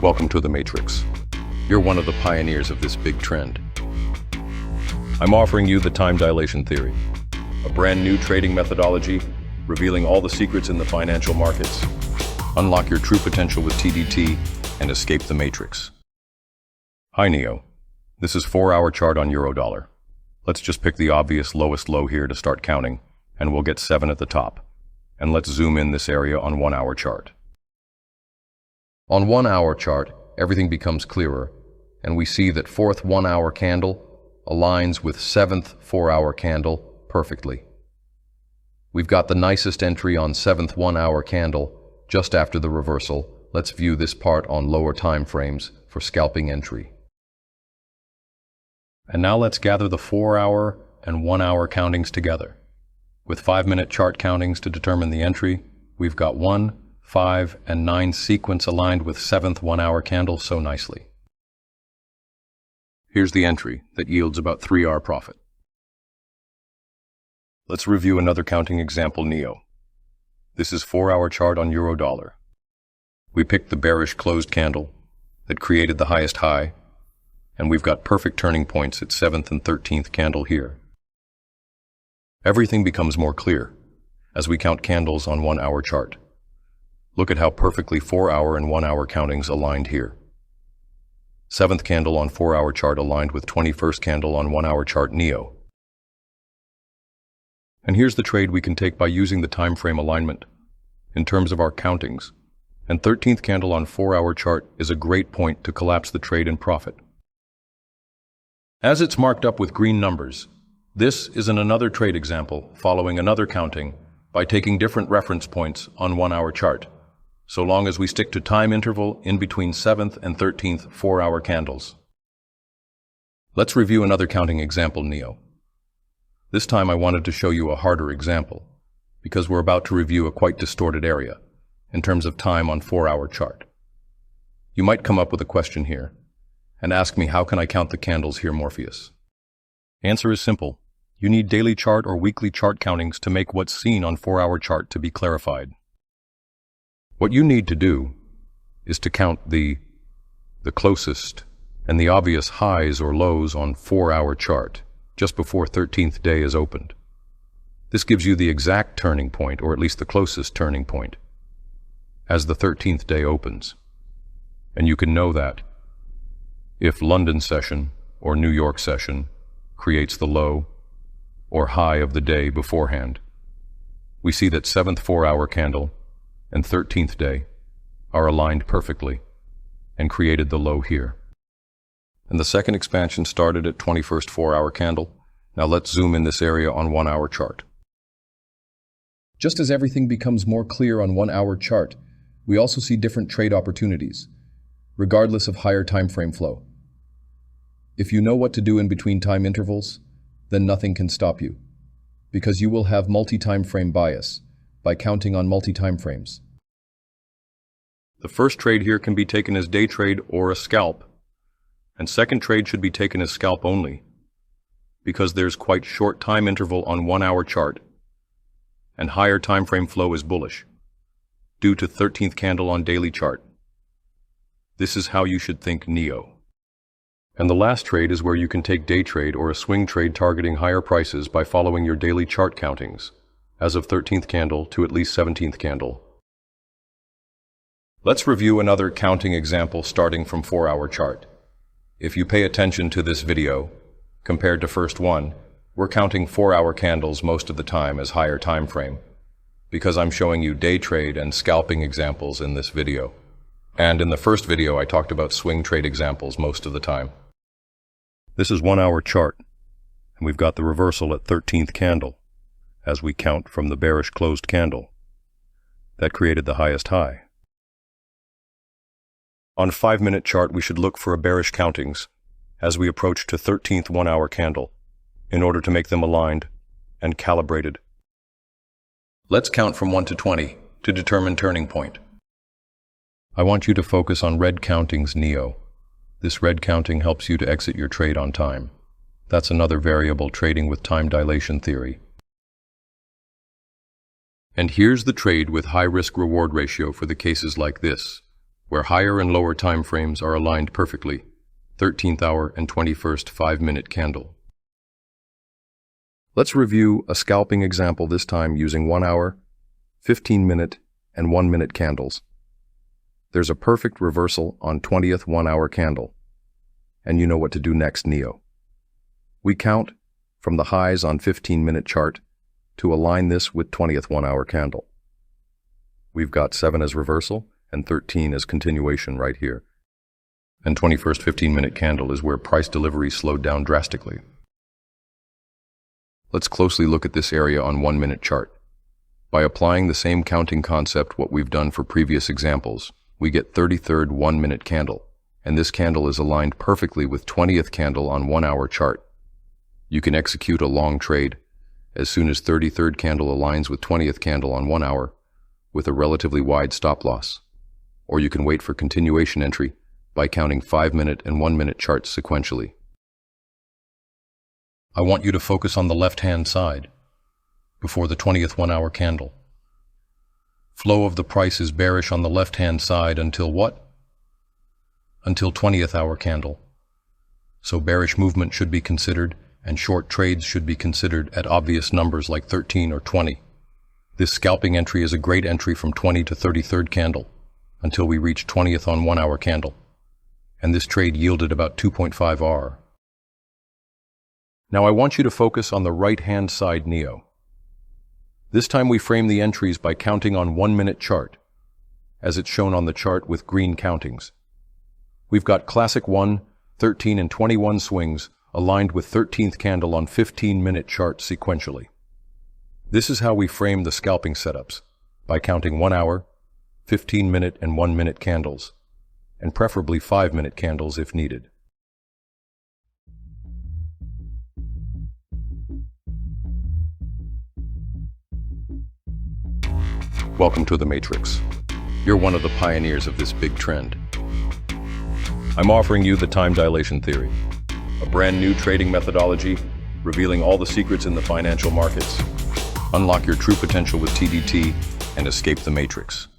Welcome to the Matrix. You're one of the pioneers of this big trend. I'm offering you the time dilation theory, a brand new trading methodology revealing all the secrets in the financial markets. Unlock your true potential with TDT and escape the Matrix. Hi Neo, this is 4-hour chart on Eurodollar. Let's just pick the obvious lowest low here to start counting, and we'll get 7 at the top. And let's zoom in this area on 1-hour chart. On 1-hour chart, everything becomes clearer, and we see that 4th 1-hour candle aligns with 7th 4-hour candle perfectly. We've got the nicest entry on 7th 1-hour candle just after the reversal. Let's view this part on lower time frames for scalping entry. And now let's gather the 4-hour and 1-hour countings together. With 5-minute chart countings to determine the entry, we've got 1, 5, and 9 sequence aligned with 7th 1-hour candle so nicely. Here's the entry that yields about 3R profit. Let's review another counting example, Neo. This is 4-hour chart on Eurodollar. We picked the bearish closed candle that created the highest high, and we've got perfect turning points at 7th and 13th candle here. Everything becomes more clear as we count candles on 1-hour chart. Look at how perfectly 4-hour and 1-hour countings aligned here. 7th candle on 4-hour chart aligned with 21st candle on 1-hour chart Neo. And here's the trade we can take by using the time frame alignment in terms of our countings. And 13th candle on 4-hour chart is a great point to collapse the trade in profit. As it's marked up with green numbers, this is another trade example following another counting by taking different reference points on 1-hour chart, so long as we stick to time interval in between 7th and 13th 4-hour candles. Let's review another counting example, Neo. This time I wanted to show you a harder example, because we're about to review a quite distorted area in terms of time on 4-hour chart. You might come up with a question here and ask me, how can I count the candles here, Morpheus? Answer is simple. You need daily chart or weekly chart countings to make what's seen on 4-hour chart to be clarified. What you need to do is to count the closest and the obvious highs or lows on 4-hour chart just before 13th day is opened. This gives you the exact turning point, or at least the closest turning point, as the 13th day opens. And you can know that if London session or New York session creates the low or high of the day beforehand, we see that 7th 4-hour candle and 13th day are aligned perfectly and created the low here. And the second expansion started at 21st 4-hour candle. Now let's zoom in this area on 1-hour chart. Just as everything becomes more clear on 1-hour chart, we also see different trade opportunities, regardless of higher time frame flow. If you know what to do in between time intervals, then nothing can stop you, because you will have multi-time frame bias by counting on multi-time frames. The first trade here can be taken as day trade or a scalp, and second trade should be taken as scalp only, because there's quite short time interval on 1-hour chart, and higher time frame flow is bullish, due to 13th candle on daily chart. This is how you should think, Neo. And the last trade is where you can take day trade or a swing trade targeting higher prices by following your daily chart countings, as of 13th candle to at least 17th candle. Let's review another counting example starting from 4-hour chart. If you pay attention to this video, compared to first one, we're counting 4-hour candles most of the time as higher time frame, because I'm showing you day trade and scalping examples in this video. And in the first video I talked about swing trade examples most of the time. This is 1-hour chart, and we've got the reversal at 13th candle, as we count from the bearish closed candle. That created the highest high. On 5-minute chart we should look for a bearish countings, as we approach to 13th 1-hour candle, in order to make them aligned and calibrated. Let's count from 1 to 20 to determine turning point. I want you to focus on red countings, Neo. This red counting helps you to exit your trade on time. That's another variable trading with time dilation theory. And here's the trade with high risk-reward ratio for the cases like this, where higher and lower time frames are aligned perfectly, 13th hour and 21st 5-minute candle. Let's review a scalping example, this time using 1 hour, 15-minute, and 1-minute candles. There's a perfect reversal on 20th 1-hour candle. And you know what to do next, Neo. We count from the highs on 15-minute chart to align this with 20th 1-hour candle. We've got 7 as reversal and 13 as continuation right here. And 21st 15-minute candle is where price delivery slowed down drastically. Let's closely look at this area on 1-minute chart. By applying the same counting concept what we've done for previous examples, we get 33rd 1-minute candle, and this candle is aligned perfectly with 20th candle on 1-hour chart. You can execute a long trade as soon as 33rd candle aligns with 20th candle on 1 hour with a relatively wide stop loss. Or you can wait for continuation entry by counting 5-minute and 1-minute charts sequentially. I want you to focus on the left-hand side before the 20th 1-hour candle. Flow of the price is bearish on the left-hand side until what? Until 20th hour candle. So bearish movement should be considered, and short trades should be considered at obvious numbers like 13 or 20. This scalping entry is a great entry from 20 to 33rd candle until we reach 20th on 1-hour candle. And this trade yielded about 2.5 R. Now I want you to focus on the right-hand side, Neo. This time we frame the entries by counting on 1-minute chart, as it's shown on the chart with green countings. We've got classic 1, 13, and 21 swings aligned with 13th candle on 15-minute chart sequentially. This is how we frame the scalping setups, by counting 1 hour, 15-minute, and 1-minute candles, and preferably 5-minute candles if needed. Welcome to the Matrix. You're one of the pioneers of this big trend. I'm offering you the time dilation theory, a brand new trading methodology revealing all the secrets in the financial markets. Unlock your true potential with TDT and escape the Matrix.